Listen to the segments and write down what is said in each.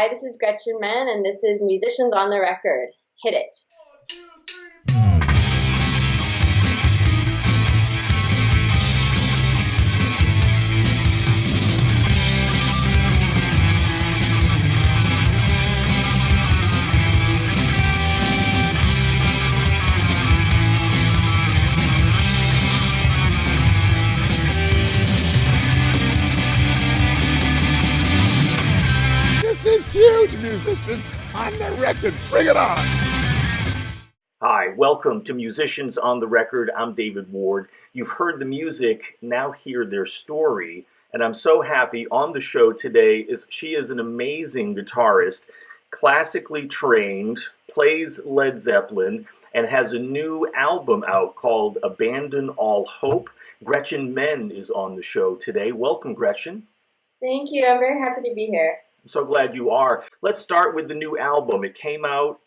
Hi, this is Gretchen Menn, and this is Musicians on the Record. Hit it. This is huge, musicians on the record. Bring it on. Hi, welcome to Musicians on the Record. I'm David Ward. You've heard the music, now hear their story. And I'm so happy on the show today she is an amazing guitarist, classically trained, plays Led Zeppelin, and has a new album out called Abandon All Hope. Gretchen Menn is on the show today. Welcome, Gretchen. Thank you. I'm very happy to be here. I'm so glad you are. Let's start with the new album. It came out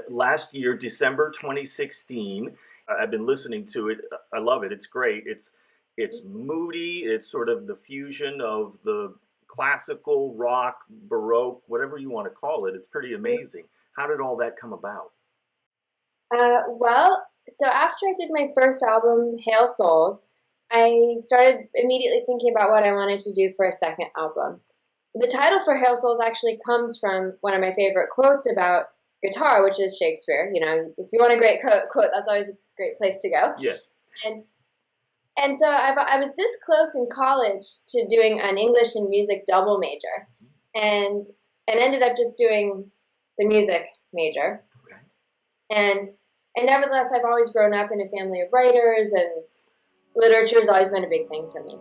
last year, December 2016. I've been listening to it. I love it. It's great. It's moody. It's sort of the fusion of the classical, rock, baroque, whatever you want to call it. It's pretty amazing. How did all that come about? So after I did my first album, Hail Souls, I started immediately thinking about what I wanted to do for a second album. The title for Hail Souls actually comes from one of my favorite quotes about guitar, which is Shakespeare. You know, if you want a great quote, that's always a great place to go. Yes. And so I was this close in college to doing an English and music double major, and ended up just doing the music major. Okay. And nevertheless, I've always grown up in a family of writers, and literature has always been a big thing for me.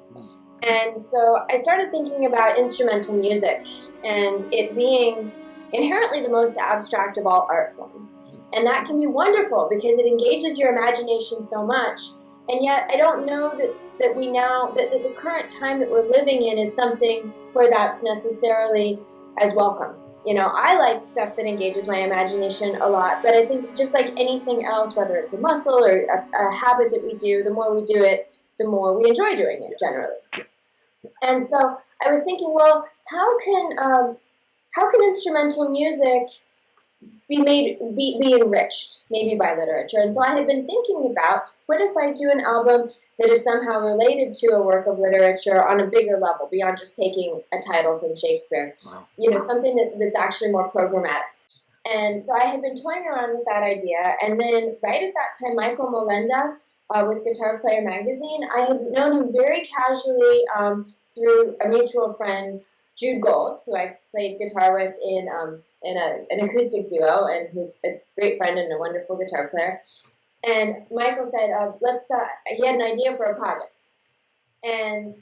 And so I started thinking about instrumental music and it being inherently the most abstract of all art forms. And that can be wonderful because it engages your imagination so much. And yet I don't know that the current time that we're living in is something where that's necessarily as welcome. You know, I like stuff that engages my imagination a lot, but I think just like anything else, whether it's a muscle or a habit that we do, the more we do it, the more we enjoy doing it generally. And so I was thinking, well, how can instrumental music be enriched, maybe by literature? And so I had been thinking about, what if I do an album that is somehow related to a work of literature on a bigger level, beyond just taking a title from Shakespeare? Wow. You know, something that's actually more programmatic. And so I had been toying around with that idea, and then right at that time, Michael Molenda, with Guitar Player magazine, I had known him very casually through a mutual friend, Jude Gold, who I played guitar with in an acoustic duo, and who's a great friend and a wonderful guitar player. And Michael said, he had an idea for a project. And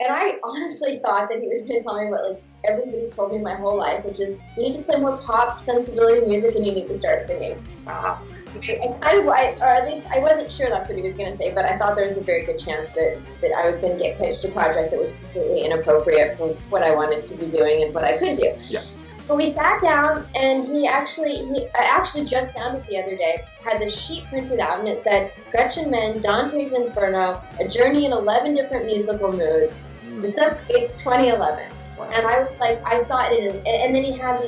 I honestly thought that he was going to tell me what like everybody's told me my whole life, which is you need to play more pop sensibility music and you need to start singing. Uh-huh. Or at least I wasn't sure that's what he was going to say, but I thought there was a very good chance that I was going to get pitched a project that was completely inappropriate for what I wanted to be doing and what I could do. Yeah. But we sat down, and I actually just found it the other day, had this sheet printed out, and it said, Gretchen Menn, Dante's Inferno, A Journey in 11 Different Musical Moods, December 8th, 2011. Wow. And I was like, I saw it and then he had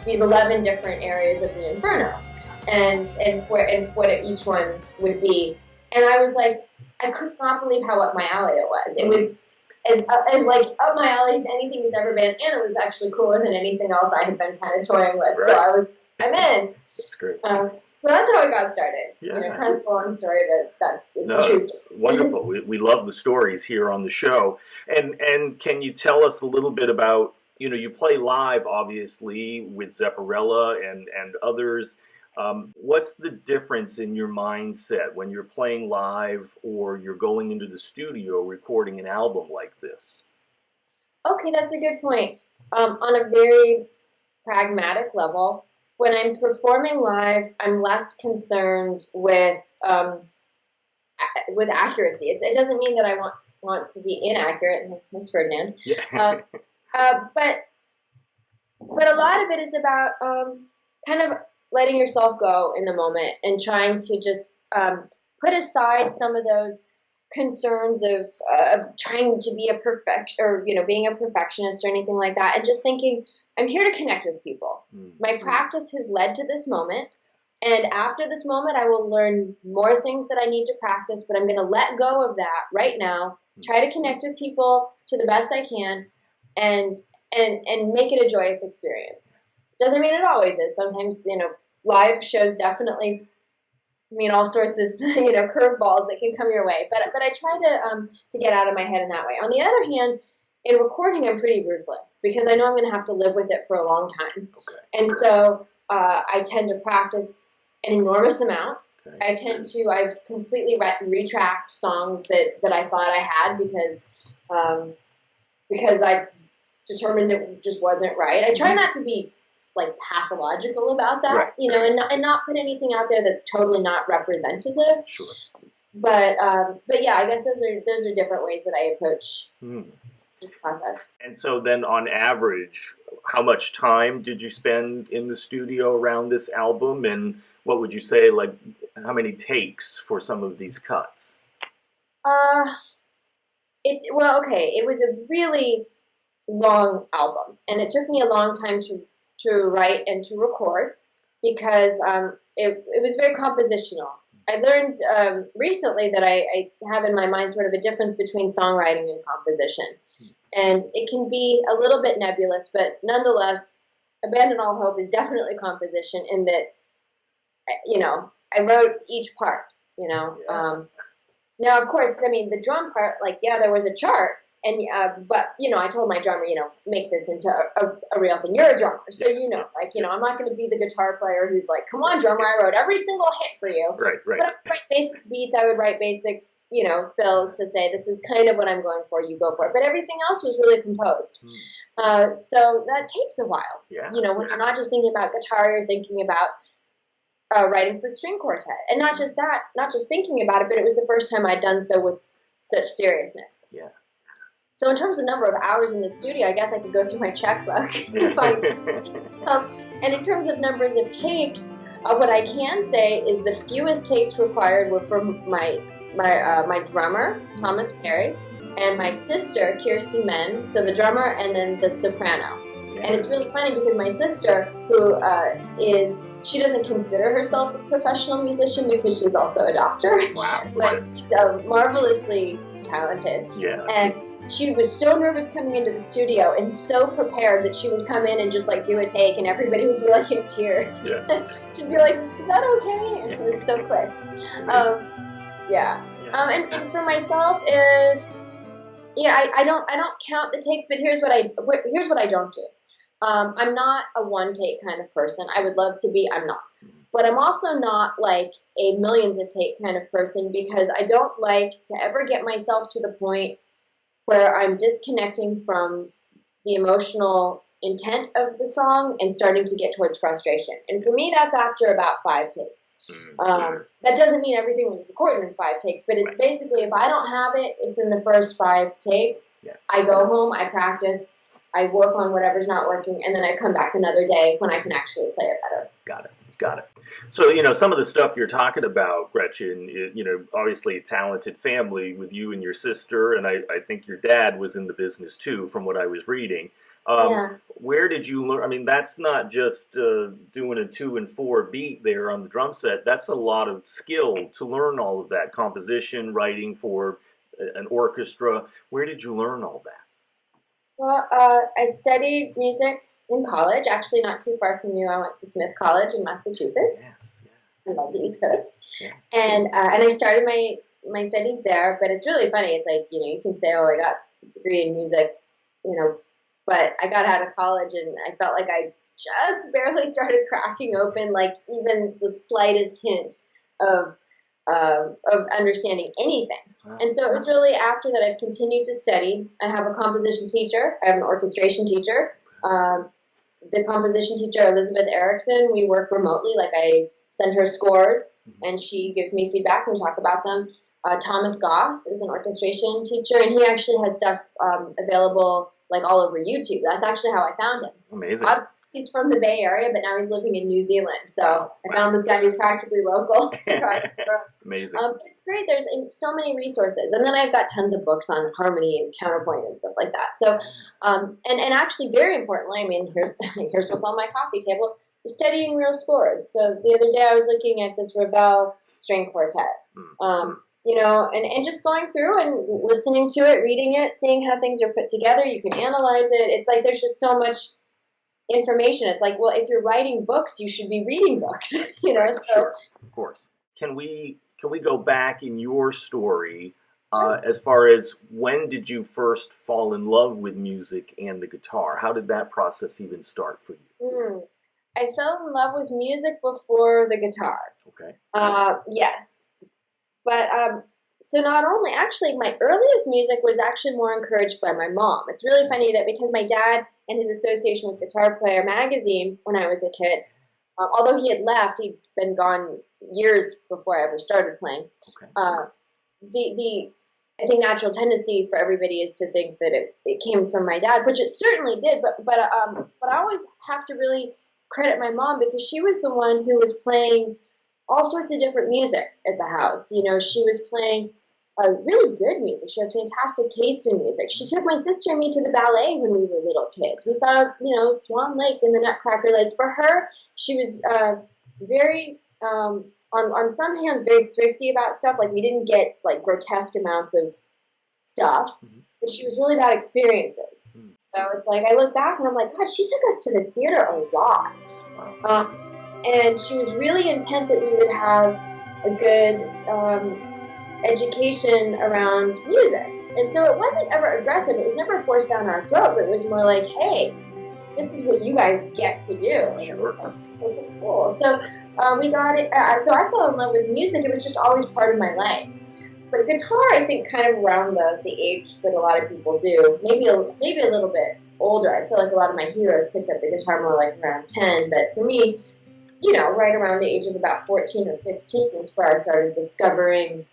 these 11 different areas of the Inferno, and what each one would be. And I was like, I could not believe how up my alley it was. It was as like up my alley as anything has ever been, and it was actually cooler than anything else I had been kind of toying with. Right. So I'm in. That's great. So that's how it got started. Yeah. You know, kind of a long story, but it's true story. It's wonderful. We love the stories here on the show. And can you tell us a little bit about, you know, you play live, obviously, with Zepparella and others. What's the difference in your mindset when you're playing live or you're going into the studio recording an album like this? Okay, that's a good point. On a very pragmatic level, when I'm performing live, I'm less concerned with accuracy. It doesn't mean that I want to be inaccurate, Miss Ferdinand. Yeah. But a lot of it is about kind of letting yourself go in the moment and trying to just put aside some of those concerns of trying to be a being a perfectionist or anything like that, and just thinking, I'm here to connect with people. My practice has led to this moment, and after this moment, I will learn more things that I need to practice, but I'm going to let go of that right now, try to connect with people to the best I can, and make it a joyous experience. Doesn't mean it always is. Sometimes, live shows definitely mean all sorts of, curveballs that can come your way. But I try to get out of my head in that way. On the other hand, in recording, I'm pretty ruthless because I know I'm going to have to live with it for a long time. Okay. And so I tend to practice an enormous amount. Okay. I've completely retracked songs that I thought I had because I determined it just wasn't right. I try not to be like pathological about that, right. And not put anything out there that's totally not representative. Sure. But yeah, I guess those are different ways that I approach this process. And so then, on average, how much time did you spend in the studio around this album, and what would you say, like, how many takes for some of these cuts? It was a really long album, and it took me a long time to write and to record because it was very compositional. I learned recently that I have in my mind sort of a difference between songwriting and composition. And it can be a little bit nebulous, but nonetheless, Abandon All Hope is definitely composition in that, I wrote each part, Now, of course, the drum part, there was a chart, and but I told my drummer, make this into a real thing. You're a drummer, so I'm not going to be the guitar player who's like, come on, drummer, I wrote every single hit for you. Right. But I would write basic beats. I would write basic, fills to say this is kind of what I'm going for. You go for it. But everything else was really composed. So that takes a while. Yeah. When you're not just thinking about guitar, you're thinking about writing for string quartet, and not just that, not just thinking about it, but it was the first time I'd done so with such seriousness. Yeah. So in terms of number of hours in the studio, I guess I could go through my checkbook. And in terms of numbers of takes, what I can say is the fewest takes required were from my drummer, Thomas Perry, and my sister, Gretchen Menn, so the drummer and then the soprano. Yeah. And it's really funny because my sister, who she doesn't consider herself a professional musician because she's also a doctor. Wow. But she's marvelously talented. Yeah. And she was so nervous coming into the studio and so prepared that she would come in and just do a take and everybody would be in tears. Yeah. She'd be like, is that okay? And it was so quick. And for myself, I don't count the takes, but here's what I don't do. I'm not a one take kind of person. I would love to be, I'm not. But I'm also not a millions of take kind of person because I don't like to ever get myself to the point where I'm disconnecting from the emotional intent of the song and starting to get towards frustration. And for me, that's after about 5 takes. That doesn't mean everything was recorded in 5 takes, but it's basically, if I don't have it, it's in the first 5 takes. Yeah. I go home, I practice, I work on whatever's not working, and then I come back another day when I can actually play it better. Got it. So, some of the stuff you're talking about, Gretchen, obviously a talented family with you and your sister, and I think your dad was in the business too, from what I was reading. Where did you learn? That's not just doing a 2 and 4 beat there on the drum set. That's a lot of skill to learn all of that, composition, writing for an orchestra. Where did you learn all that? Well, I studied music in college, actually not too far from you. I went to Smith College in Massachusetts. Yes. I love the East Coast. Yeah. And I started my studies there, but it's really funny. It's you can say, oh, I got a degree in music, but I got out of college and I felt like I just barely started cracking open, even the slightest hint of understanding anything. Wow. And so it was really after that I've continued to study. I have a composition teacher. I have an orchestration teacher. The composition teacher, Elizabeth Erickson, we work remotely. I send her scores, and she gives me feedback, and we talk about them. Thomas Goss is an orchestration teacher, and he actually has stuff available all over YouTube. That's actually how I found him. Amazing. He's from the Bay Area, but now he's living in New Zealand. So I found this guy who's practically local. Amazing. It's great. There's so many resources. And then I've got tons of books on harmony and counterpoint and stuff like that. So, and actually very importantly, I mean, here's what's on my coffee table, studying real scores. So the other day I was looking at this Ravel string quartet. You know, and just going through and listening to it, reading it, seeing how things are put together. You can analyze it. It's like there's just so much information. It's like, well, if you're writing books, you should be reading books. You know, so sure, of course. Can we go back in your story as far as when did you first fall in love with music and the guitar? How did that process even start for you? I fell in love with music before the guitar. Okay. Yes. But, so not only, actually, my earliest music was actually more encouraged by my mom. It's really funny that because my dad and his Association with Guitar Player magazine, when I was a kid, although he had left, he'd been gone years before I ever started playing. Okay. I think natural tendency for everybody is to think that it came from my dad, which it certainly did. But I always have to really credit my mom because she was the one who was playing all sorts of different music at the house. You know, she was playing really good music. She has fantastic taste in music. She took my sister and me to the ballet when we were little kids. We saw, you know, Swan Lake and the Nutcracker Lake. For her, she was very, on some hands, very thrifty about stuff. Like, we didn't get, like, grotesque amounts of stuff, but she was really about experiences. So it's like, I look back and I'm like, God, she took us to the theater a lot. And she was really intent that we would have a good education around music. And so it wasn't ever aggressive. It was never forced down our throat, but it was more like, hey, this is what you guys get to do. And it was like, cool. So we got it. So I fell in love with music. It was just always part of my life. But guitar, I think, kind of around the age that a lot of people do. Maybe a little bit older. I feel like a lot of my heroes picked up the guitar more like around 10. But for me, you know, right around the age of about 14 or 15 is where I started discovering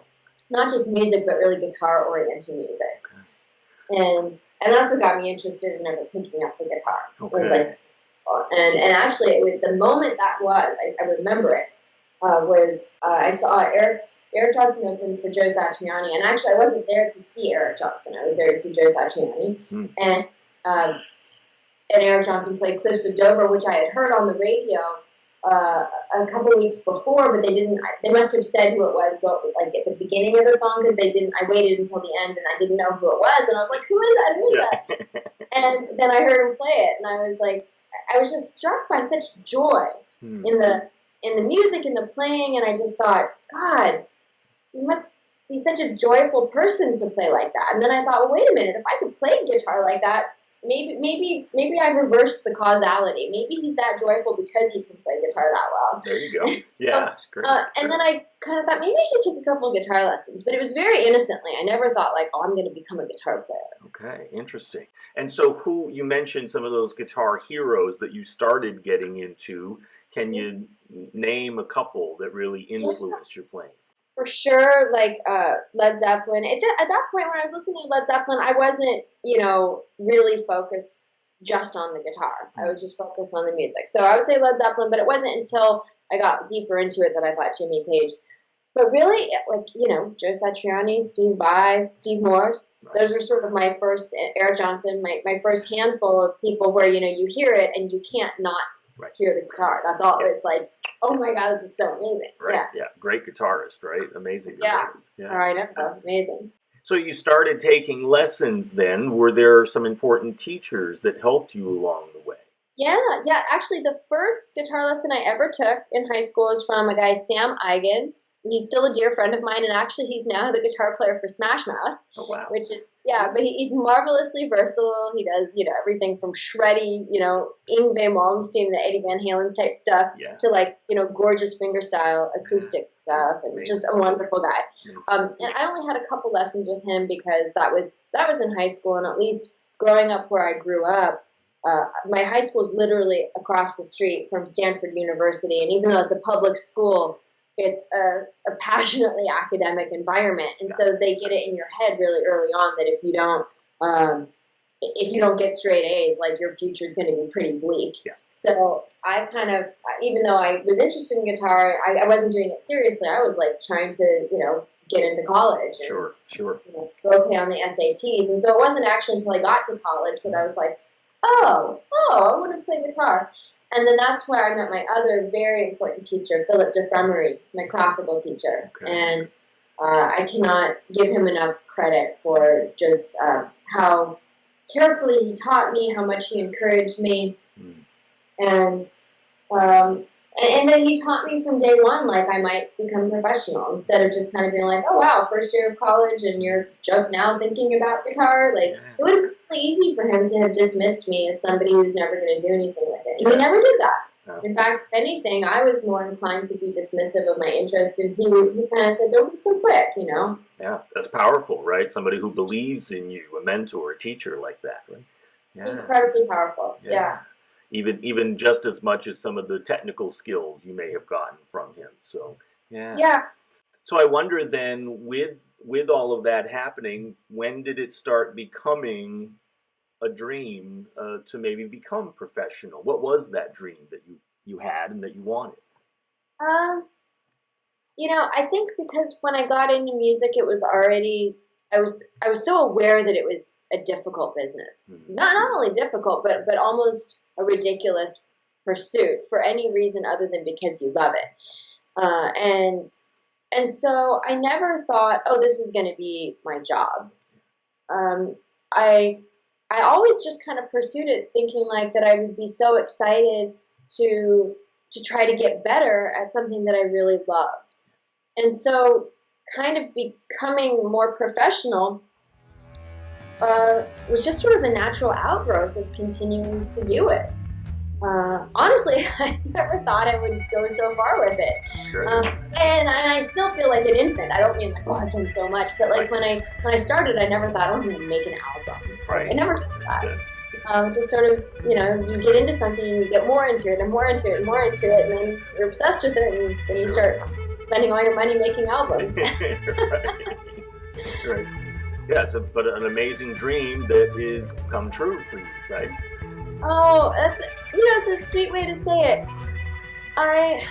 not just music, but really guitar-oriented music. Okay. And that's what got me interested in ever picking up the guitar. Okay. Was like, and actually, it was the moment that was, I remember it, was I saw Eric Johnson open for Joe Satriani. And actually, I wasn't there to see Eric Johnson. I was there to see Joe Satriani. And Eric Johnson played Cliffs of Dover, which I had heard on the radio a couple weeks before, but they must have said who it was, like at the beginning of the song, because I waited until the end and I didn't know who it was, and I was like, who is that? Who is that? And then I heard him play it, and I was like, I was just struck by such joy in the music and the playing, and I just thought, God, you must be such a joyful person to play like that. And then I thought, well, wait a minute, if I could play guitar like that, maybe I've reversed the causality. Maybe he's that joyful because he can play guitar that well. There you go. Yeah. Great. And then I kind of thought maybe I should take a couple of guitar lessons, but it was very innocently. I never thought like, oh, I'm going to become a guitar player. Okay, interesting. And so you mentioned some of those guitar heroes that you started getting into. Can you name a couple that really influenced your playing? For sure, like Led Zeppelin. At that point, when I was listening to Led Zeppelin, I wasn't, really focused just on the guitar. I was just focused on the music. So I would say Led Zeppelin, but it wasn't until I got deeper into it that I thought Jimmy Page. But really, Joe Satriani, Steve Vai, Steve Morse, those were sort of my first, Eric Johnson, my first handful of people where, you hear it and you can't not hear the guitar. That's all. It's like, oh my God, this is so amazing. Right. Yeah. Great guitarist, right? Amazing guitarist. Yeah. All right. Amazing. So you started taking lessons then. Were there some important teachers that helped you along the way? Yeah. Actually, the first guitar lesson I ever took in high school was from a guy, Sam Eigen. He's still a dear friend of mine, and actually he's now the guitar player for Smash Mouth. Oh, wow. Which is, but he's marvelously versatile. He does, everything from shreddy, Yngwie Malmsteen, the Eddie Van Halen type stuff, to gorgeous fingerstyle acoustic stuff, and just a wonderful guy. And I only had a couple lessons with him because that was in high school, and at least growing up where I grew up, my high school is literally across the street from Stanford University, and even though it's a public school, it's a passionately academic environment, and so they get it in your head really early on that if you don't, if you don't get straight A's, like your future is going to be pretty bleak. Yeah. So I kind of, even though I was interested in guitar, I wasn't doing it seriously. I was like trying to, get into college. And, Sure. go okay on the SATs. And so it wasn't actually until I got to college that I was like, oh, I want to play guitar. And then that's where I met my other very important teacher, Philip DeFremery, my classical teacher. Okay. And I cannot give him enough credit for just how carefully he taught me, how much he encouraged me. And then he taught me from day one, like, I might become professional, instead of just kind of being like, oh, wow, first year of college and you're just now thinking about guitar. Like, it would have been really easy for him to have dismissed me as somebody who's never going to do anything with it. And he never did that. No. In fact, if anything, I was more inclined to be dismissive of my interest, and he kind of said, don't be so quick, Yeah, that's powerful, right? Somebody who believes in you, a mentor, a teacher like that, right? Yeah. Incredibly powerful, yeah. Even just as much as some of the technical skills you may have gotten from him. So, yeah. Yeah. So I wonder then, with all of that happening, when did it start becoming a dream to maybe become professional? What was that dream that you had and that you wanted? I think because when I got into music, it was already, I was so aware that it was a difficult business. Mm-hmm. Not only difficult, but almost a ridiculous pursuit for any reason other than because you love it. And so I never thought, oh, this is going to be my job. I always just kind of pursued it, thinking like that I would be so excited to try to get better at something that I really loved. And so kind of becoming more professional was just sort of a natural outgrowth of continuing to do it. Honestly, I never thought I would go so far with it. That's great. And I still feel like an infant. I don't mean like, oh, I've done so much, but like when I started, I never thought, oh, I'm going to make an album. Right. I never thought that. Just sort of, you get into something and you get more into it and more into it and more into it, and then you're obsessed with it, and then you start spending all your money making albums. Right. Yeah, but an amazing dream that is come true for you, right? Oh, that's, it's a sweet way to say it. I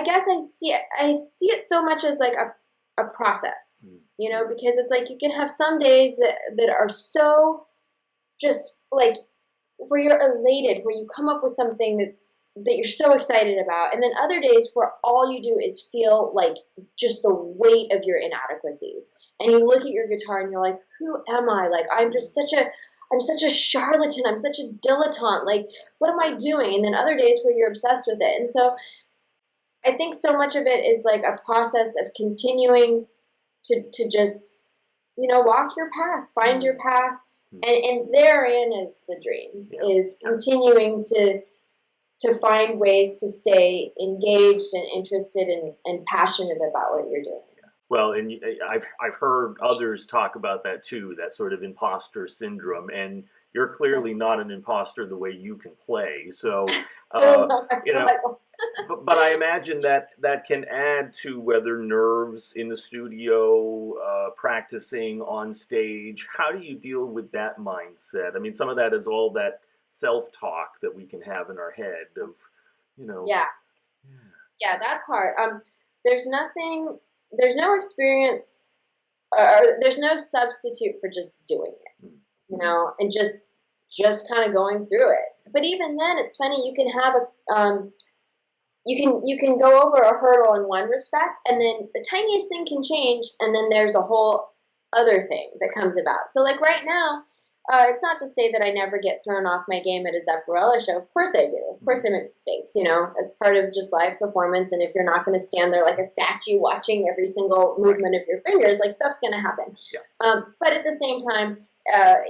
guess I see it so much as like a process, because it's like you can have some days that are so just like where you're elated, where you come up with something that you're so excited about, and then other days where all you do is feel like just the weight of your inadequacies, and you look at your guitar and you're like, who am I? Like, I'm such a charlatan, I'm such a dilettante, like, what am I doing? And then other days where you're obsessed with it. And so I think so much of it is like a process of continuing to just, walk your path, find your path, and therein is the dream, is continuing to find ways to stay engaged and interested and passionate about what you're doing. Well, and I've heard others talk about that too, that sort of imposter syndrome, and you're clearly not an imposter the way you can play. So, but I imagine that can add to whether nerves in the studio, practicing on stage. How do you deal with that mindset? I mean, some of that is all that self-talk that we can have in our head of, Yeah, that's hard. There's no experience, or there's no substitute for just doing it, and just kind of going through it. But even then, it's funny, you can have you can go over a hurdle in one respect, and then the tiniest thing can change, and then there's a whole other thing that comes about. So like right now, it's not to say that I never get thrown off my game at a Zepparella show. Of course I do. Of course I make mistakes, as part of just live performance. And if you're not going to stand there like a statue watching every single movement of your fingers, like stuff's going to happen. Yeah. But at the same time,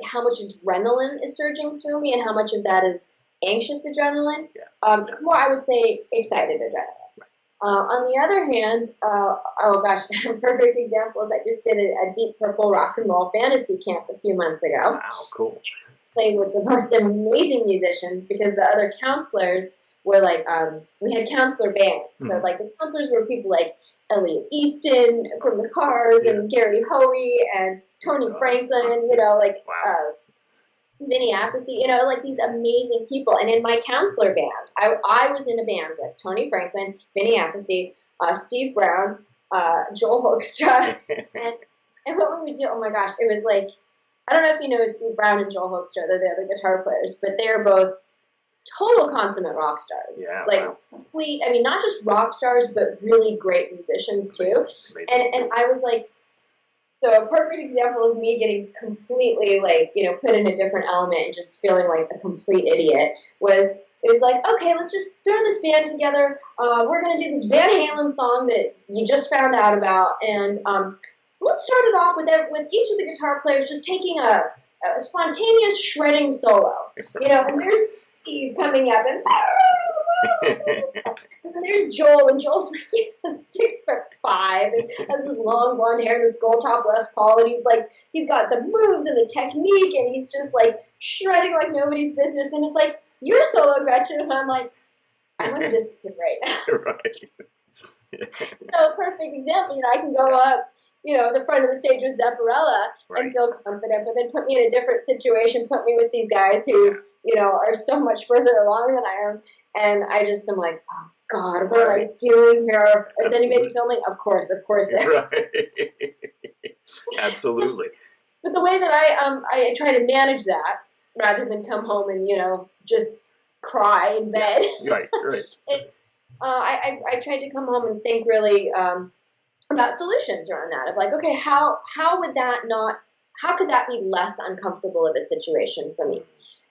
how much adrenaline is surging through me and how much of that is anxious adrenaline. Yeah. It's more, I would say, excited adrenaline. Right. On the other hand, a perfect example is I just did a Deep Purple rock and roll fantasy camp a few months ago. Wow, cool. Played with the most amazing musicians because the other counselors were like, we had counselor bands. Mm-hmm. So like the counselors were people like Elliot Easton from the Cars and Gary Hoey and Tony Franklin, you know, like Wow. Vinny Appice, you know, like these amazing people. And in my counselor band, I was in a band with Tony Franklin, Vinny Appice, Steve Brown, Joel Hoekstra, and what would we do? Oh my gosh, it was like, I don't know if you know Steve Brown and Joel Hoekstra, they're the other guitar players, but they're both total consummate rock stars. Yeah, like wow. complete, I mean, not just rock stars, but really great musicians too. Amazing. And I was like, so a perfect example of me getting completely like, you know, put in a different element and just feeling like a complete idiot was, it was like, okay, let's just throw this band together. We're going to do this Van Halen song that you just found out about. And let's start it off with each of the guitar players just taking a spontaneous shredding solo. You know, and there's Steve coming up and and then there's Joel, and Joel's like, he's 6'5" and has this long blonde hair and this gold top Les Paul, and he's got the moves and the technique, and he's just like shredding like nobody's business. And it's like, you're solo, Gretchen, and I'm like, I want to just right now. Right. So perfect example, you know, I can go up, you know, the front of the stage with Zepparella and feel confident, but then put me in a different situation, put me with these guys who, you know, are so much further along than I am. And I just am like, oh God, what am I doing here? Is anybody filming? Of course. Right. Absolutely. But the way that I try to manage that, rather than come home and, you know, just cry in bed. Right. I tried to come home and think really about solutions around that. Of like, okay, how could that be less uncomfortable of a situation for me?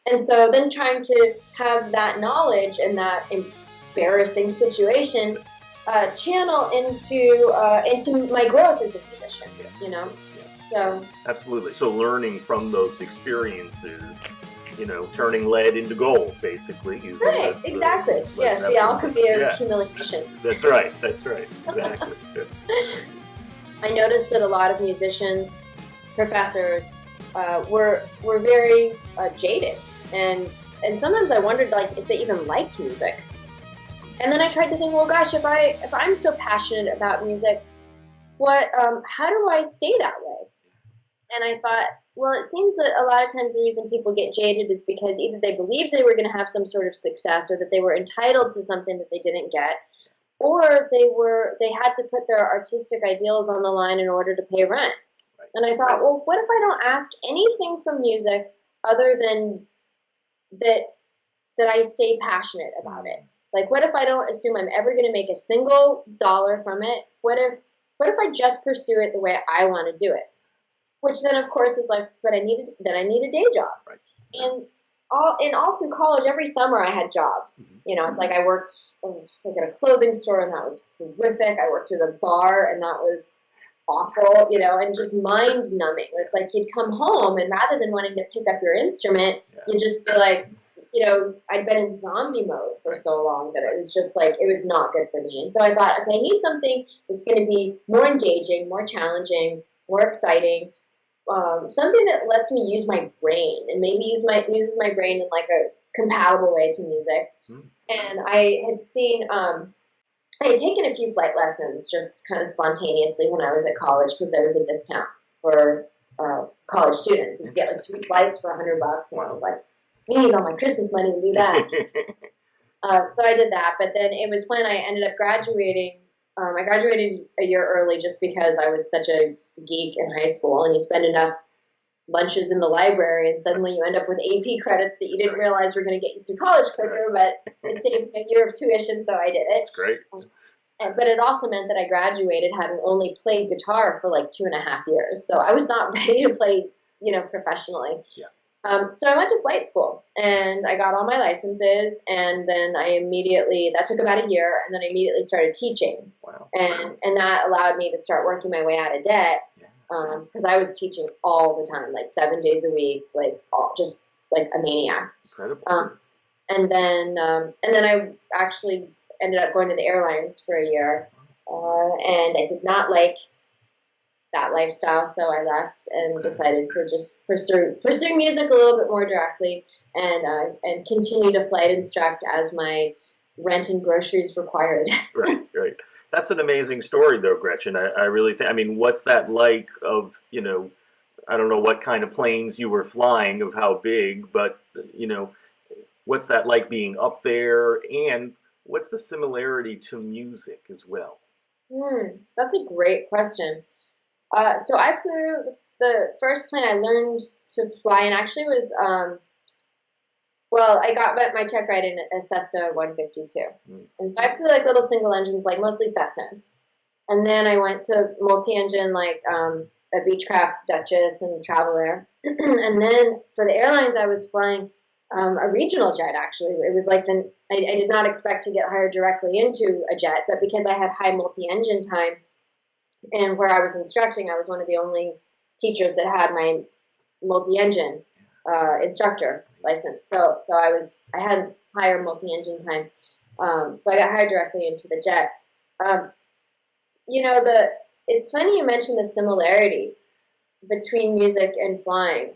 And so then trying to have that knowledge and that embarrassing situation channel into my growth as a musician, you know? So absolutely. So learning from those experiences, you know, turning lead into gold, basically. Using exactly. Yes, the alchemy of humiliation. That's right. Exactly. I noticed that a lot of musicians, professors, were very jaded, and sometimes I wondered like if they even liked music. And then I tried to think, well, gosh, if I'm so passionate about music, how do I stay that way? And I thought, well, it seems that a lot of times the reason people get jaded is because either they believed they were going to have some sort of success, or that they were entitled to something that they didn't get, or they had to put their artistic ideals on the line in order to pay rent. Right. And I thought, well, what if I don't ask anything from music other than that I stay passionate about it? Like, what if I don't assume I'm ever going to make a single dollar from it? What if I just pursue it the way I want to do it? Which then, of course, is like, but I need a day job. Right. And all through college, every summer I had jobs. Mm-hmm. You know, it's like I worked like at a clothing store, and that was horrific. I worked at a bar, and that was awful, you know, and just mind numbing. It's like you'd come home, and rather than wanting to pick up your instrument, you'd just be like, you know, I'd been in zombie mode for so long that it was just like, it was not good for me. And so I thought, okay, I need something that's going to be more engaging, more challenging, more exciting. Something that lets me use my brain, and maybe uses my brain in like a compatible way to music. Mm-hmm. And I had seen, I had taken a few flight lessons just kind of spontaneously when I was at college, because there was a discount for college students. You get like 2 flights for $100, and I was like, me use all my Christmas money to do that. So I did that, but then it was when I ended up graduating. I graduated a year early just because I was such a geek in high school, and you spend enough lunches in the library and suddenly you end up with AP credits that you didn't realize were going to get you through college quicker, but it saved a year of tuition, so I did it. That's great. But it also meant that I graduated having only played guitar for like 2.5 years, so I was not ready to play, you know, professionally. Yeah. So I went to flight school, and I got all my licenses, and then that took about a year, and then I immediately started teaching. Wow. And that allowed me to start working my way out of debt, because I was teaching all the time, like 7 days a week, like just like a maniac. Incredible. And then I actually ended up going to the airlines for a year, and I did not like that lifestyle, so I left and decided to just pursue music a little bit more directly, and continue to flight instruct as my rent and groceries required. Right. That's an amazing story, though, Gretchen. I really think. I mean, what's that like? Of, you know, I don't know what kind of planes you were flying, of how big, but what's that like being up there, and what's the similarity to music as well? That's a great question. So I flew the first plane I learned to fly in actually was well, I got my check ride in a Cessna 152, and so I flew like little single engines, like mostly Cessnas, and then I went to multi-engine like a Beechcraft Duchess and Traveler, and then for the airlines I was flying a regional jet. Actually, it was like I did not expect to get hired directly into a jet, but because I had high multi-engine time, and where I was instructing, I was one of the only teachers that had my multi-engine instructor license. So I had higher multi-engine time. So I got hired directly into the jet. It's funny you mentioned the similarity between music and flying.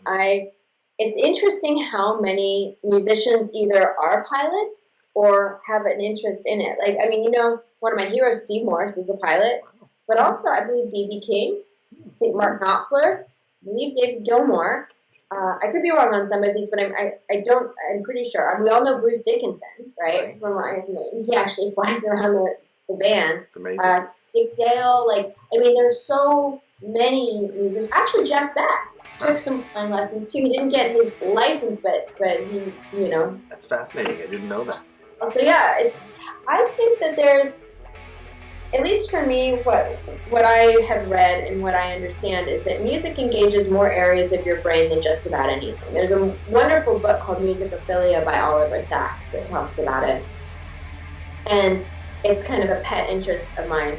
It's interesting how many musicians either are pilots or have an interest in it. Like, I mean, one of my heroes, Steve Morse, is a pilot, but also I believe B.B. King, I think Mark Knopfler, I believe David Gilmour. I could be wrong on some of these, but I'm pretty sure. We all know Bruce Dickinson, right? He actually flies around the band. It's amazing. Dick Dale, there's so many musicians. Actually, Jeff Beck took some flying lessons too. He didn't get his license, but he, That's fascinating. I didn't know that. So yeah, I think that there's, at least for me, what I have read and what I understand is that music engages more areas of your brain than just about anything. There's a wonderful book called Musicophilia by Oliver Sacks that talks about it. And it's kind of a pet interest of mine.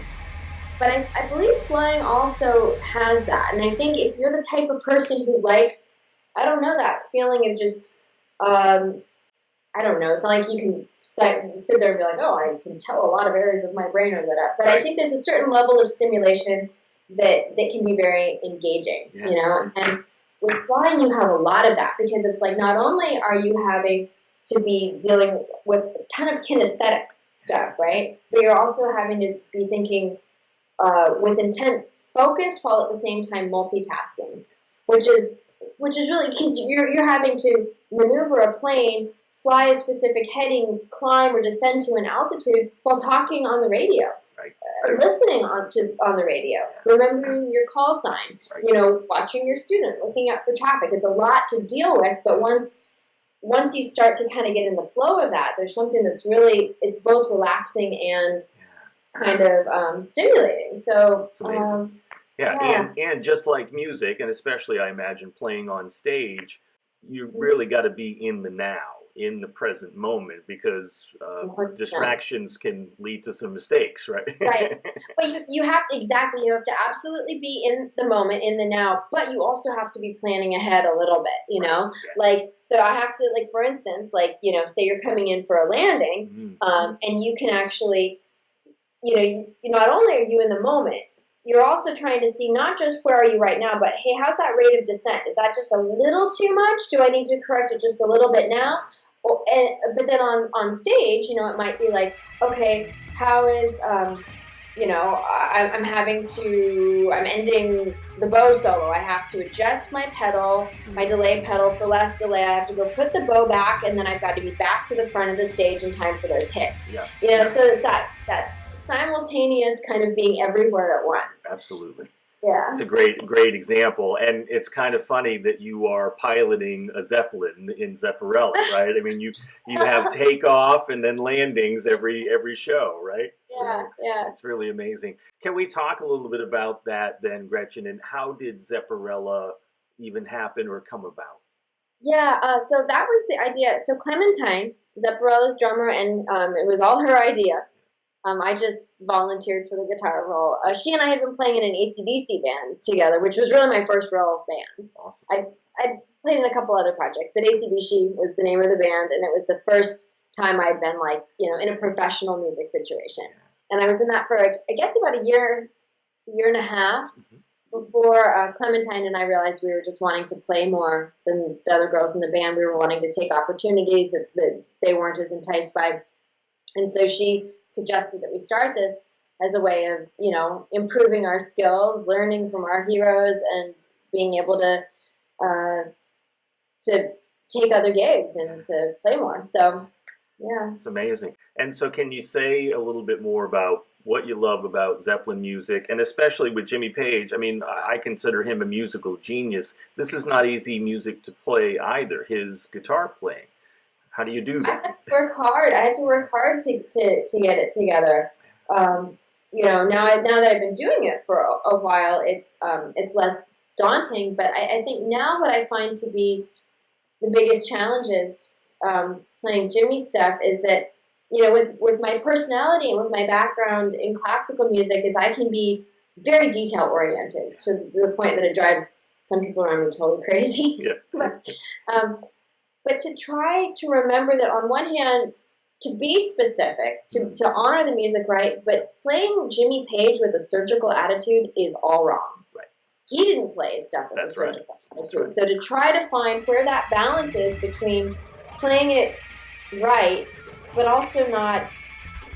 But I believe flying also has that. And I think if you're the type of person who likes, I don't know, that feeling of just, I don't know, it's not like you can sit there and be like, oh, I can tell a lot of areas of my brain are lit up. But I think there's a certain level of stimulation that can be very engaging, And with flying, you have a lot of that because it's like not only are you having to be dealing with a ton of kinesthetic stuff, right? But you're also having to be thinking with intense focus while at the same time multitasking, which is really because you're having to maneuver a plane, fly a specific heading, climb or descend to an altitude while talking on the radio, listening on the radio, remembering your call sign, watching your student, looking out for traffic. It's a lot to deal with, but once you start to kind of get in the flow of that, there's something that's really, it's both relaxing and kind of stimulating. So it's amazing. And just like music, and especially I imagine playing on stage, you really got to be in the now, in the present moment, because distractions can lead to some mistakes, right? Right. But you have to absolutely be in the moment, in the now, but you also have to be planning ahead a little bit, Yes. So I have to, for instance, say you're coming in for a landing, and you can actually, not only are you in the moment, you're also trying to see not just where are you right now, but hey, how's that rate of descent? Is that just a little too much? Do I need to correct it just a little bit now? But then on stage, it might be like, okay, how is, I'm ending the bow solo. I have to adjust my pedal, my delay pedal for less delay. I have to go put the bow back, and then I've got to be back to the front of the stage in time for those hits. Yeah. So it's that simultaneous kind of being everywhere at once. Absolutely. Yeah. It's a great example. And it's kind of funny that you are piloting a Zeppelin in Zepparella, right? I mean, you have takeoff and then landings every show, right? Yeah, yeah. It's really amazing. Can we talk a little bit about that then, Gretchen, and how did Zepparella even happen or come about? Yeah, so that was the idea. So Clementine, Zepparella's drummer, and it was all her idea. I just volunteered for the guitar role. She and I had been playing in an AC/DC band together, which was really my first real band. Awesome. I played in a couple other projects, but AC/DC was the name of the band, and it was the first time I'd been in a professional music situation. And I was in that for, I guess, about a year and a half before Clementine and I realized we were just wanting to play more than the other girls in the band. We were wanting to take opportunities that they weren't as enticed by. And so she suggested that we start this as a way of, improving our skills, learning from our heroes, and being able to take other gigs and to play more. So, yeah. It's amazing. And so can you say a little bit more about what you love about Zeppelin music, and especially with Jimmy Page? I mean, I consider him a musical genius. This is not easy music to play either, his guitar playing. How do you do that? I had to work hard. I had to work hard to get it together. You know, now that I've been doing it for a while, it's less daunting. But I think now what I find to be the biggest challenges playing Jimmy's stuff is that, you know, with my personality and with my background in classical music, is I can be very detail oriented to the point that it drives some people around me totally crazy. Yeah. But to try to remember that on one hand, to be specific, to honor the music right, but playing Jimmy Page with a surgical attitude is all wrong. Right. He didn't play his stuff with a surgical attitude. Right. So to try to find where that balance is between playing it right, but also not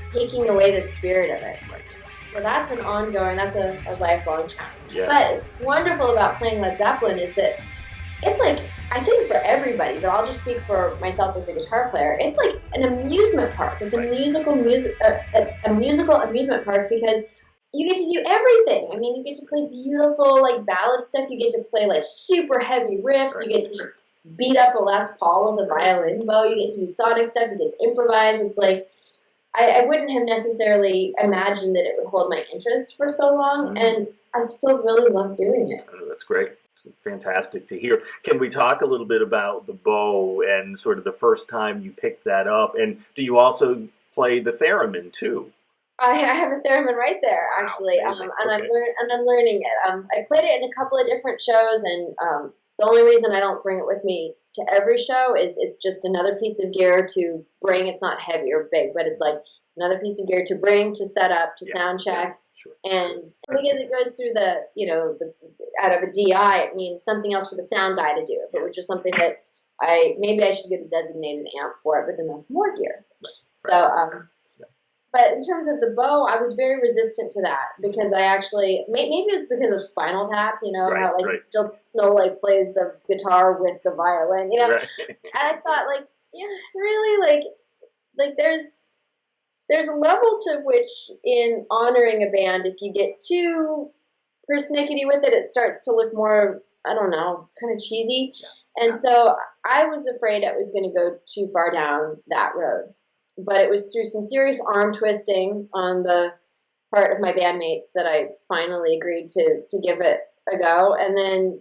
taking away the spirit of it. Right. So that's an ongoing, that's a lifelong challenge. Yeah. But wonderful about playing Led Zeppelin is that it's like, I think for everybody, but I'll just speak for myself as a guitar player, it's like an amusement park. It's a musical amusement park because you get to do everything. I mean, you get to play beautiful, like, ballad stuff. You get to play, like, super heavy riffs. You get to beat up a Les Paul with a violin bow. You get to do sonic stuff. You get to improvise. It's like, I wouldn't have necessarily imagined that it would hold my interest for so long, and I still really love doing it. Oh, that's great. Fantastic to hear. Can we talk a little bit about the bow and sort of the first time you picked that up? And do you also play the theremin too? I have a theremin right there, actually, Wow, and I'm learning it. I played it in a couple of different shows, and the only reason I don't bring it with me to every show is it's just another piece of gear to bring. It's not heavy or big, but it's like another piece of gear to bring, to set up, to sound check. Yeah. Sure. And because it goes through the, you know, out of a DI, it means something else for the sound guy to do. If it was just something that maybe I should get a designated amp for it, but then that's more gear. So, but in terms of the bow, I was very resistant to that because I actually, maybe it was because of Spinal Tap, you know, how like Jill Snow like plays the guitar with the violin, you know. Right. And I thought, like, yeah, really, like there's a level to which in honoring a band, if you get too persnickety with it, it starts to look more, I don't know, kind of cheesy. Yeah. And so I was afraid I was going to go too far down that road. But it was through some serious arm twisting on the part of my bandmates that I finally agreed to give it a go. And then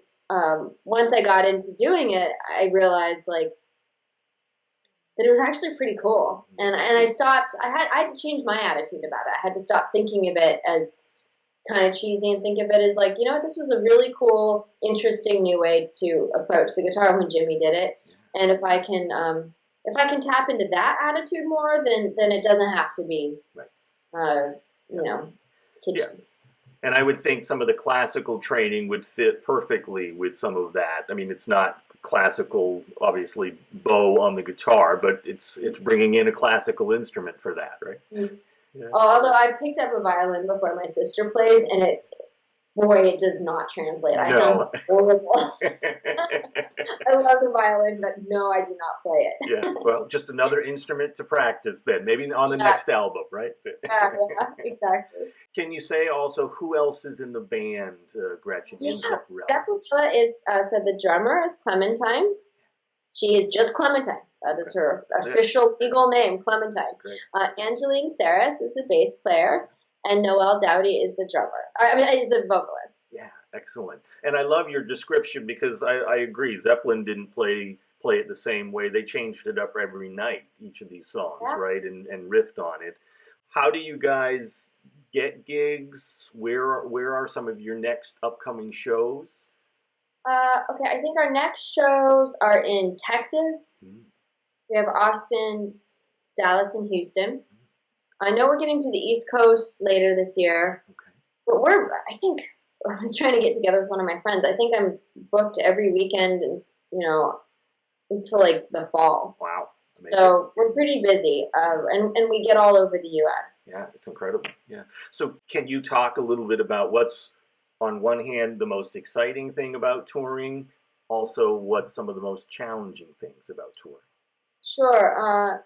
once I got into doing it, I realized, like, that it was actually pretty cool. And I stopped, I had to change my attitude about it. I had to stop thinking of it as kind of cheesy and think of it as like, you know what, this was a really cool, interesting new way to approach the guitar when Jimmy did it. And if I can tap into that attitude more, then it doesn't have to be, you know, kitschy. Yeah. And I would think some of the classical training would fit perfectly with some of that. I mean, it's not classical, obviously, bow on the guitar, but it's bringing in a classical instrument for that, right? Mm-hmm. Yeah. Although I picked up a violin before my sister plays, and it does not translate. I sound horrible. I love the violin, but no, I do not play it. Yeah, well, just another instrument to practice then, maybe on the next album, right? Yeah, exactly. Can you say also who else is in the band, Gretchen, in Zepparella? Zepparella is, so the drummer is Clementine. She is just Clementine. That is her official legal name, Clementine. Angeline Saris is the bass player, and Noel Dowdy is the drummer. Is the vocalist. Yeah, excellent. And I love your description because I agree. Zeppelin didn't play it the same way. They changed it up every night, each of these songs, right, and riffed on it. How do you guys get gigs? Where are some of your next upcoming shows? Okay, I think our next shows are in Texas. We have Austin, Dallas, and Houston. I know we're getting to the East Coast later this year, but I was trying to get together with one of my friends. I think I'm booked every weekend, and until like the fall. Wow. Amazing. So we're pretty busy, and we get all over the U.S. Yeah, it's incredible. Yeah. So can you talk a little bit about what's on one hand, the most exciting thing about touring? Also, what's some of the most challenging things about touring? Sure.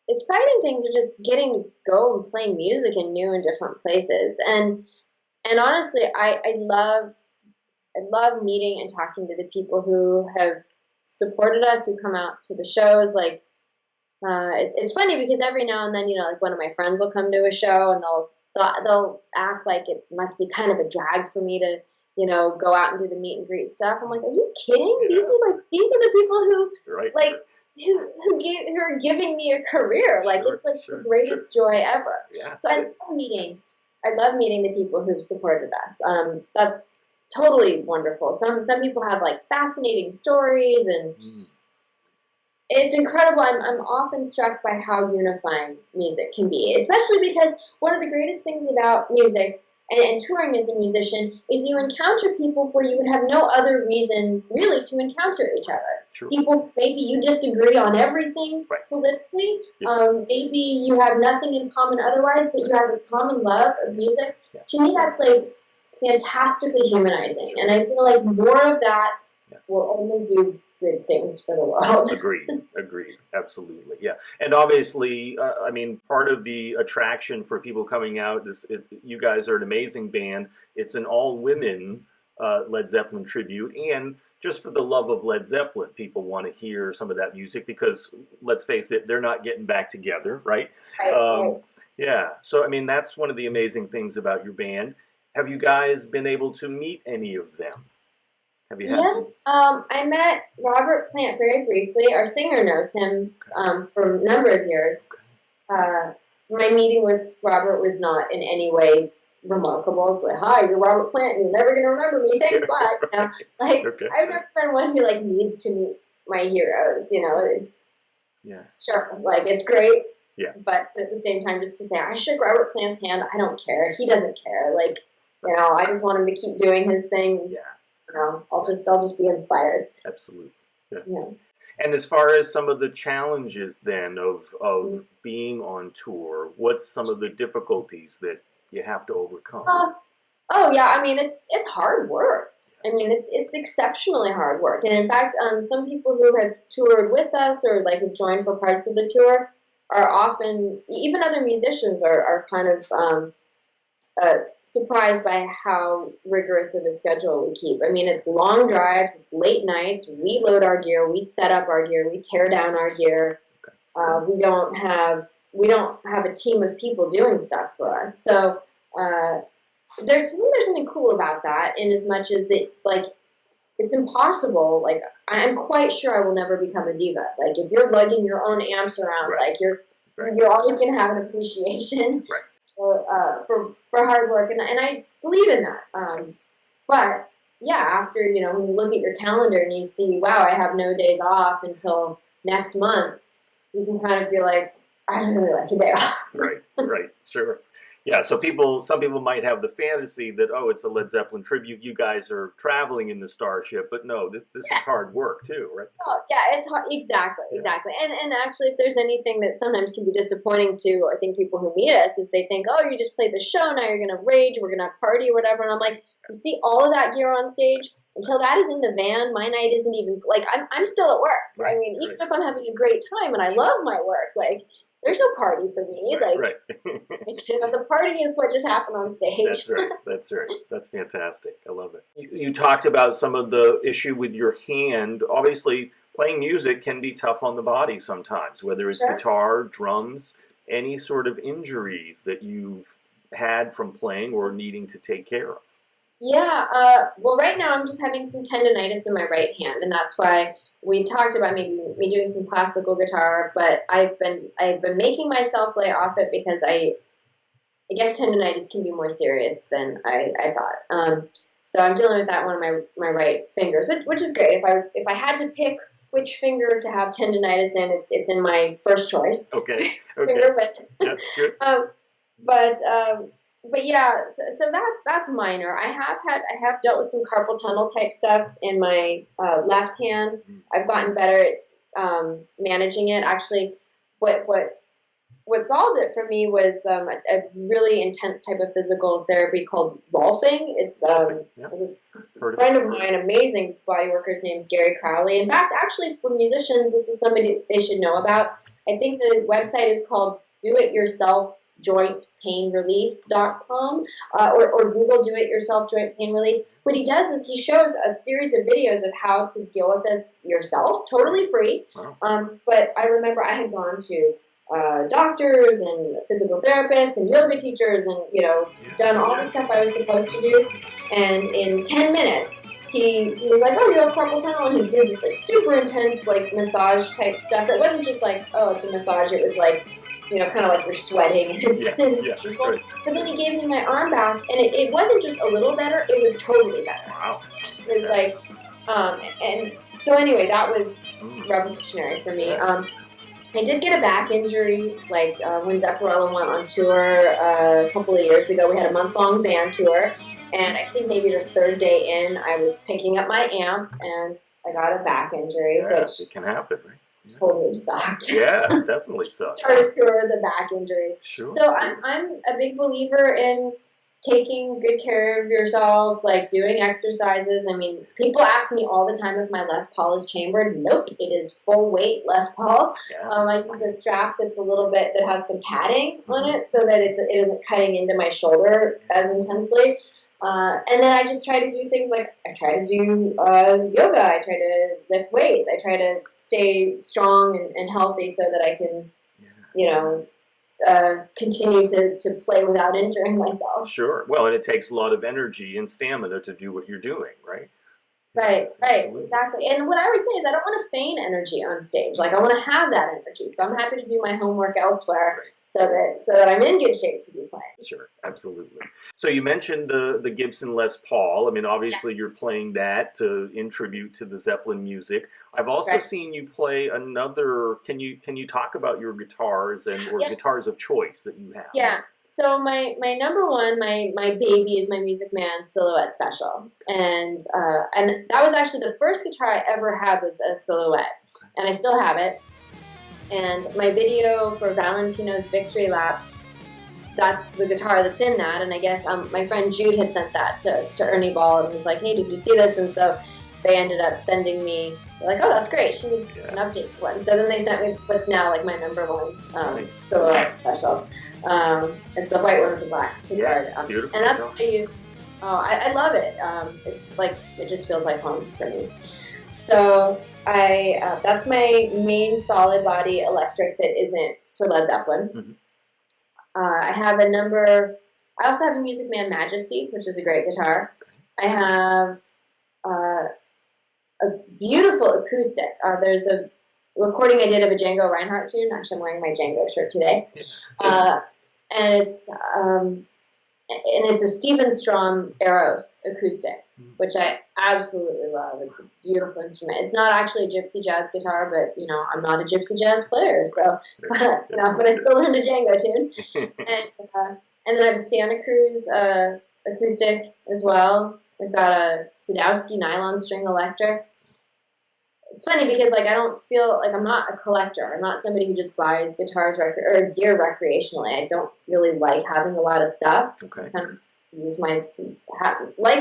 Exciting things are just getting to go and play music in new and different places. And honestly, I love meeting and talking to the people who have supported us, who come out to the shows. Like, it's funny because every now and then, like one of my friends will come to a show and they'll act like it must be kind of a drag for me to, go out and do the meet and greet stuff. I'm like, are you kidding? Yeah. These are the people who, Right. like, who are giving me a career. Like, Sure, it's like sure, the greatest joy ever. Yeah. So I love meeting the people who've supported us. That's totally wonderful. Some people have like fascinating stories, and it's incredible. I'm often struck by how unifying music can be, especially because one of the greatest things about music and touring as a musician is you encounter people where you would have no other reason really to encounter each other. Sure. People, maybe you disagree on everything politically. Yeah. Maybe you have nothing in common otherwise, but you have this common love of music. Yeah. To me, that's like fantastically humanizing. And I feel like more of that will only do good things for the world. Agreed, absolutely, yeah. And obviously, I mean, part of the attraction for people coming out is you guys are an amazing band. It's an all-women Led Zeppelin tribute, and just for the love of Led Zeppelin, people want to hear some of that music because, let's face it, they're not getting back together, right? Right. Yeah, so I mean, that's one of the amazing things about your band. Have you guys been able to meet any of them? Have you had? I met Robert Plant very briefly. Our singer knows him for a number of years. My meeting with Robert was not in any way remarkable. It's like, hi, you're Robert Plant, and you're never going to remember me. Thanks, bye. I've never been one who needs to meet my heroes. Yeah. Sure, it's great. Yeah. But at the same time, just to say, I shook Robert Plant's hand. I don't care. He doesn't care. I just want him to keep doing his thing. Yeah. I'll just be inspired. Absolutely. Yeah. Yeah. And as far as some of the challenges then of being on tour, what's some of the difficulties that you have to overcome? I mean, it's hard work. I mean, it's exceptionally hard work. And in fact, some people who have toured with us or have joined for parts of the tour are often, even other musicians are kind of surprised by how rigorous of a schedule we keep. I mean, it's long drives, it's late nights, we load our gear, we set up our gear, we tear down our gear. We don't have a team of people doing stuff for us. So there's something cool about that, in as much as that, it's impossible. I'm quite sure I will never become a diva. If you're lugging your own amps around, you're always going to have an appreciation. Right. For hard work, and I believe in that. But yeah, after when you look at your calendar and you see, wow, I have no days off until next month, you can kind of be like, I don't really like a day off. Right, sure. Yeah, so some people might have the fantasy that, oh, it's a Led Zeppelin tribute, you guys are traveling in the Starship, but no, this is hard work too, right? Oh, yeah, it's hard. Exactly. And actually, if there's anything that sometimes can be disappointing to, I think, people who meet us, is they think, oh, you just played the show, now you're going to rage, we're going to party or whatever, and I'm like, you see all of that gear on stage? Until that is in the van, my night isn't even, I'm still at work. Right, I mean, even if I'm having a great time and I love my work, there's no party for me. Right. The party is what just happened on stage. That's right. That's fantastic. I love it. You talked about some of the issue with your hand. Obviously, playing music can be tough on the body sometimes, whether it's guitar, drums, any sort of injuries that you've had from playing or needing to take care of. Yeah. Well, right now I'm just having some tendonitis in my right hand, and that's why we talked about maybe me doing some classical guitar, but I've been making myself lay off it because I guess tendonitis can be more serious than I thought. So I'm dealing with that one of my right fingers, which is great. If I had to pick which finger to have tendonitis in, it's in my first choice. Okay. Finger, Yeah, good. But yeah, so that's minor. I have dealt with some carpal tunnel type stuff in my left hand. I've gotten better at managing it. Actually, what what solved it for me was a really intense type of physical therapy called golfing. It's this friend of mine, amazing body worker, his name's Gary Crowley. In fact, actually, for musicians, this is somebody they should know about. I think the website is called doityourselfjointpainrelief.com or Google Do It Yourself Joint Pain Relief. What he does is he shows a series of videos of how to deal with this yourself, totally free. Wow. But I remember I had gone to doctors and physical therapists and yoga teachers and, done all the stuff I was supposed to do. And in 10 minutes, he was like, oh, you have carpal tunnel. And he did this like super intense like massage type stuff. It wasn't just like, oh, it's a massage. It was like, kind of like you're sweating. And it's Right. But then he gave me my arm back, and it wasn't just a little better. It was totally better. Wow. It was like, and so anyway, that was revolutionary for me. Yes. I did get a back injury, like when Zepparella went on tour a couple of years ago. We had a month-long van tour, and I think maybe the third day in, I was picking up my amp, and I got a back injury, which it can happen, right? totally sucked. Yeah, definitely sucks. Started tour with a back injury. Sure. So I'm a big believer in taking good care of yourself, like doing exercises. I mean, people ask me all the time if my Les Paul is chambered. Nope, it is full weight Les Paul. Yeah. I use a strap that's a little bit, that has some padding on it so that it isn't cutting into my shoulder as intensely. And then I just try to do things like I try to do yoga. I try to lift weights. I try to stay strong and healthy so that I can, continue to play without injuring myself. Sure. Well, and it takes a lot of energy and stamina to do what you're doing, right? Right, Absolutely. exactly. And what I always say is I don't want to feign energy on stage. Like I want to have that energy. So I'm happy to do my homework elsewhere so that I'm in good shape to be playing. Sure, absolutely. So you mentioned the Gibson Les Paul. I mean, obviously you're playing that in tribute to the Zeppelin music. I've also seen you play another. Can you talk about your guitars or guitars of choice that you have? Yeah. So my number one, my baby is my Music Man Silhouette Special, and that was actually the first guitar I ever had was a Silhouette, and I still have it. And my video for Valentino's Victory Lap, that's the guitar that's in that. And I guess my friend Jude had sent that to Ernie Ball and was like, hey, did you see this? And so they ended up sending me, like, oh, that's great. She needs an update one. So then they sent me what's now like my number one Silhouette Special. It's a white one with a black guitar. Yes, it's beautiful. And that's what I use. Oh, I love it. It's like, it just feels like home for me. So that's my main solid body electric that isn't for Led Zeppelin. Mm-hmm. I also have a Music Man Majesty, which is a great guitar. I have a beautiful acoustic. There's a recording I did of a Django Reinhardt tune. Actually, I'm wearing my Django shirt today. And it's a Stephen Strom Eros acoustic, which I absolutely love. It's a beautiful instrument. It's not actually a gypsy jazz guitar, but I'm not a gypsy jazz player, so but I still learned a Django tune. And then I have a Santa Cruz acoustic as well. I've got a Sadowski nylon string electric. It's funny because I don't feel like I'm not a collector. I'm not somebody who just buys guitars or gear recreationally. I don't really like having a lot of stuff. Okay. I kind of use like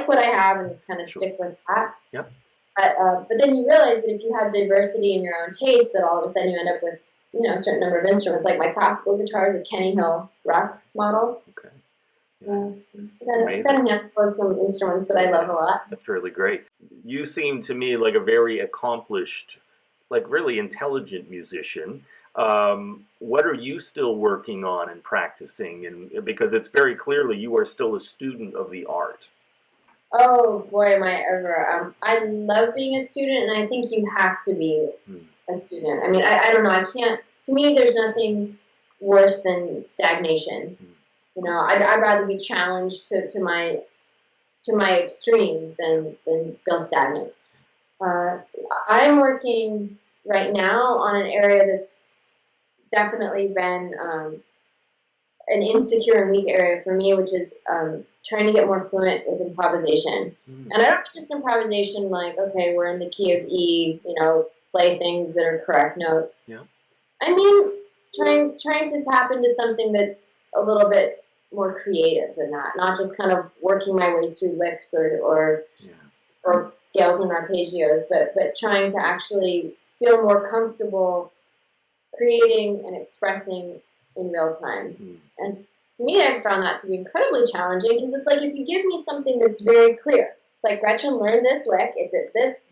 what I have and kind of stick with that. Yep. But then you realize that if you have diversity in your own taste, that all of a sudden you end up with a certain number of instruments. Like my classical guitar is a Kenny Hill rock model. Okay. I've got a handful of some instruments that I love a lot. That's really great. You seem to me like a very accomplished, like really intelligent musician. What are you still working on and practicing? And because it's very clearly you are still a student of the art. Oh boy, am I ever! I love being a student, and I think you have to be a student. I mean, I don't know. I can't. To me, there's nothing worse than stagnation. I'd rather be challenged to my extreme than feel stagnant. I'm working right now on an area that's definitely been an insecure and weak area for me, which is trying to get more fluent with improvisation. And I don't mean just improvisation like, okay, we're in the key of E, play things that are correct notes. Yeah. I mean, trying to tap into something that's a little bit more creative than that, not just kind of working my way through licks or scales and arpeggios, but trying to actually feel more comfortable creating and expressing in real time. And to me, I've found that to be incredibly challenging, because it's like if you give me something that's very clear, it's like, Gretchen, learn this lick, it's at this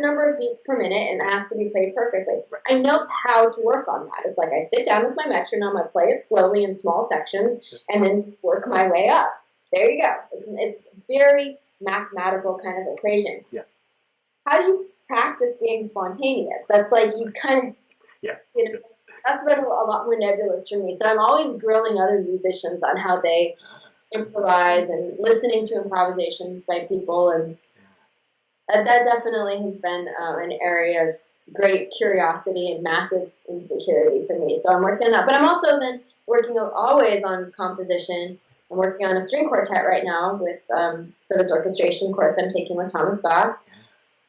number of beats per minute, and it has to be played perfectly. I know how to work on that. It's like I sit down with my metronome, I play it slowly in small sections, and then work my way up. There you go. It's very mathematical kind of equation. Yeah. How do you practice being spontaneous? That's like you kind of, that's been a lot more nebulous for me. So I'm always grilling other musicians on how they improvise and listening to improvisations by people, and that definitely has been an area of great curiosity and massive insecurity for me. So I'm working on that. But I'm also then working always on composition. I'm working on a string quartet right now with for this orchestration course I'm taking with Thomas Goss.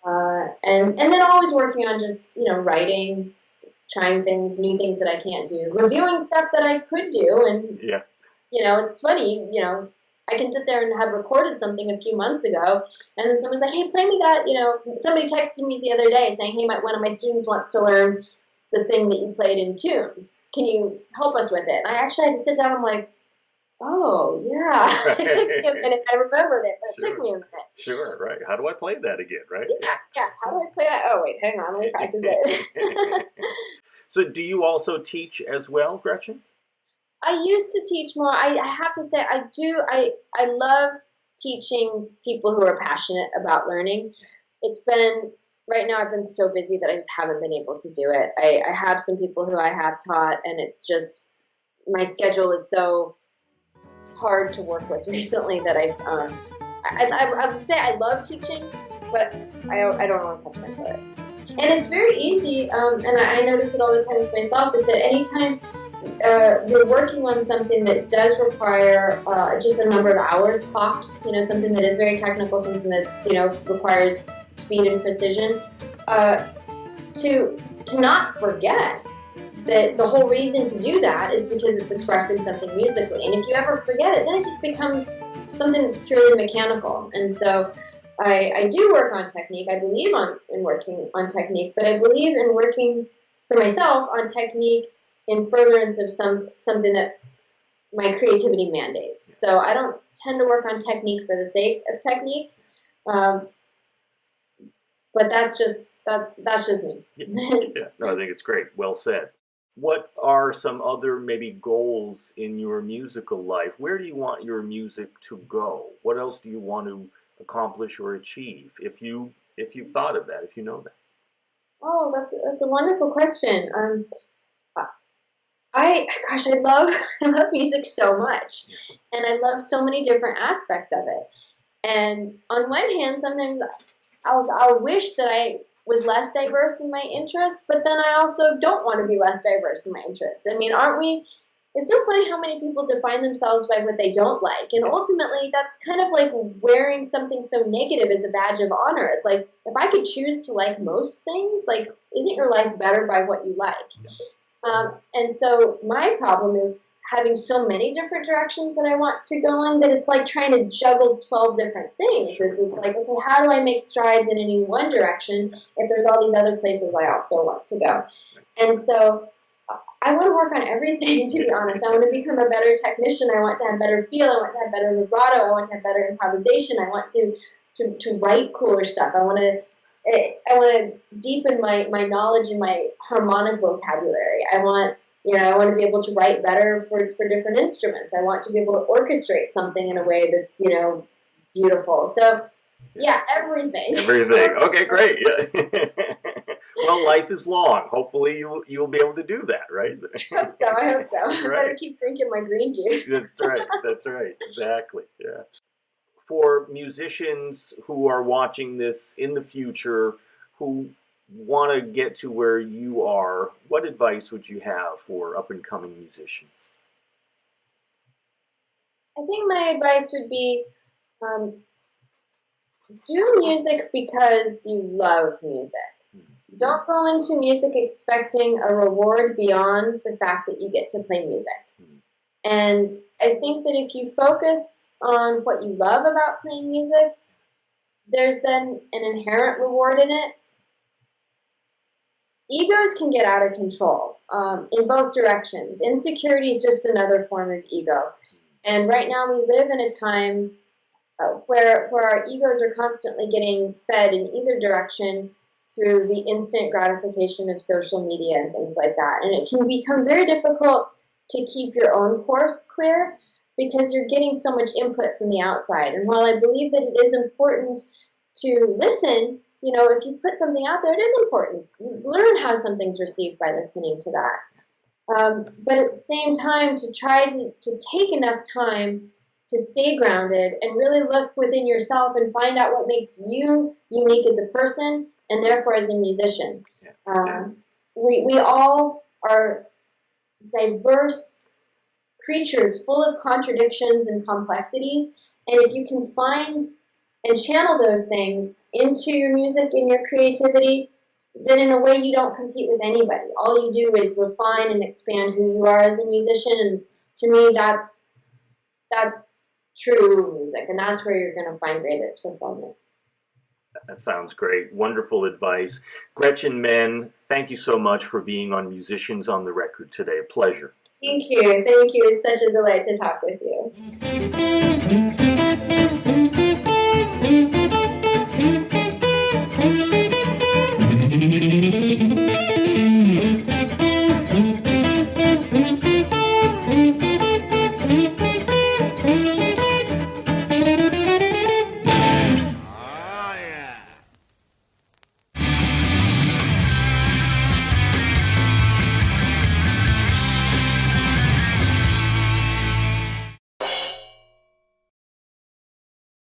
And then always working on just, writing, trying things, new things that I can't do, reviewing stuff that I could do. And, it's funny, I can sit there and have recorded something a few months ago, and then someone's like, hey, play me that, somebody texted me the other day saying, hey, one of my students wants to learn this thing that you played in Tombs. Can you help us with it? And I actually had to sit down, I'm like, oh, yeah. Right. It took me a minute. I remembered it, but it took me a minute. Sure, right. How do I play that again, right? Yeah. How do I play that? Oh, wait, hang on. Let me practice it. So do you also teach as well, Gretchen? I used to teach more. I have to say, I do. I love teaching people who are passionate about learning. Right now I've been so busy that I just haven't been able to do it. I have some people who I have taught, and it's just, my schedule is so hard to work with recently that I would say I love teaching, but I don't always have time for it. And it's very easy, and I notice it all the time with myself, is that anytime you're working on something that does require just a number of hours clocked, something that is very technical, something that's, requires speed and precision, to not forget that the whole reason to do that is because it's expressing something musically. And if you ever forget it, then it just becomes something that's purely mechanical. And so I do work on technique. I believe in working on technique, but I believe in working for myself on technique in furtherance of something that my creativity mandates. So I don't tend to work on technique for the sake of technique, but that's just me. Yeah. No, I think it's great. Well said. What are some other maybe goals in your musical life? Where do you want your music to go? What else do you want to accomplish or achieve? If you've thought of that, if you know that. Oh, that's a wonderful question. I love music so much, and I love so many different aspects of it. And on one hand, sometimes I'll wish that I was less diverse in my interests, but then I also don't want to be less diverse in my interests. I mean, aren't we? It's so funny how many people define themselves by what they don't like, and ultimately that's kind of like wearing something so negative as a badge of honor. It's like, if I could choose to like most things, like, isn't your life better by what you like? And so my problem is having so many different directions that I want to go in, that it's like trying to juggle 12 different things. It's like, okay, how do I make strides in any one direction if there's all these other places I also want to go? And so I want to work on everything, to be honest. I want to become a better technician. I want to have better feel. I want to have better vibrato. I want to have better improvisation. I want to write cooler stuff. I want to deepen my knowledge and my harmonic vocabulary. I want to be able to write better for different instruments. I want to be able to orchestrate something in a way that's, beautiful. So, yeah, everything. Everything. Okay, great. Yeah. Well, life is long. Hopefully you'll be able to do that, right? I hope so. Right. I better keep drinking my green juice. That's right. Exactly. Yeah. For musicians who are watching this in the future, who want to get to where you are, what advice would you have for up-and-coming musicians? I think my advice would be, do music because you love music. Don't go into music expecting a reward beyond the fact that you get to play music. And I think that if you focus on what you love about playing music, there's then an inherent reward in it. Egos can get out of control in both directions. Insecurity is just another form of ego. And right now we live in a time where our egos are constantly getting fed in either direction through the instant gratification of social media and things like that. And it can become very difficult to keep your own course clear because you're getting so much input from the outside. And while I believe that it is important to listen, you know, if you put something out there, it is important. You learn how something's received by listening to that. But at the same time, to try to take enough time to stay grounded and really look within yourself and find out what makes you unique as a person and therefore as a musician. We all are diverse creatures full of contradictions and complexities, and if you can find and channel those things into your music and your creativity, then in a way you don't compete with anybody. All you do is refine and expand who you are as a musician, and to me that's true music, and that's where you're going to find greatest fulfillment. That sounds great. Wonderful advice. Gretchen Menn, thank you so much for being on Musicians on the Record today. A pleasure. Thank you. Thank you. It's such a delight to talk with you.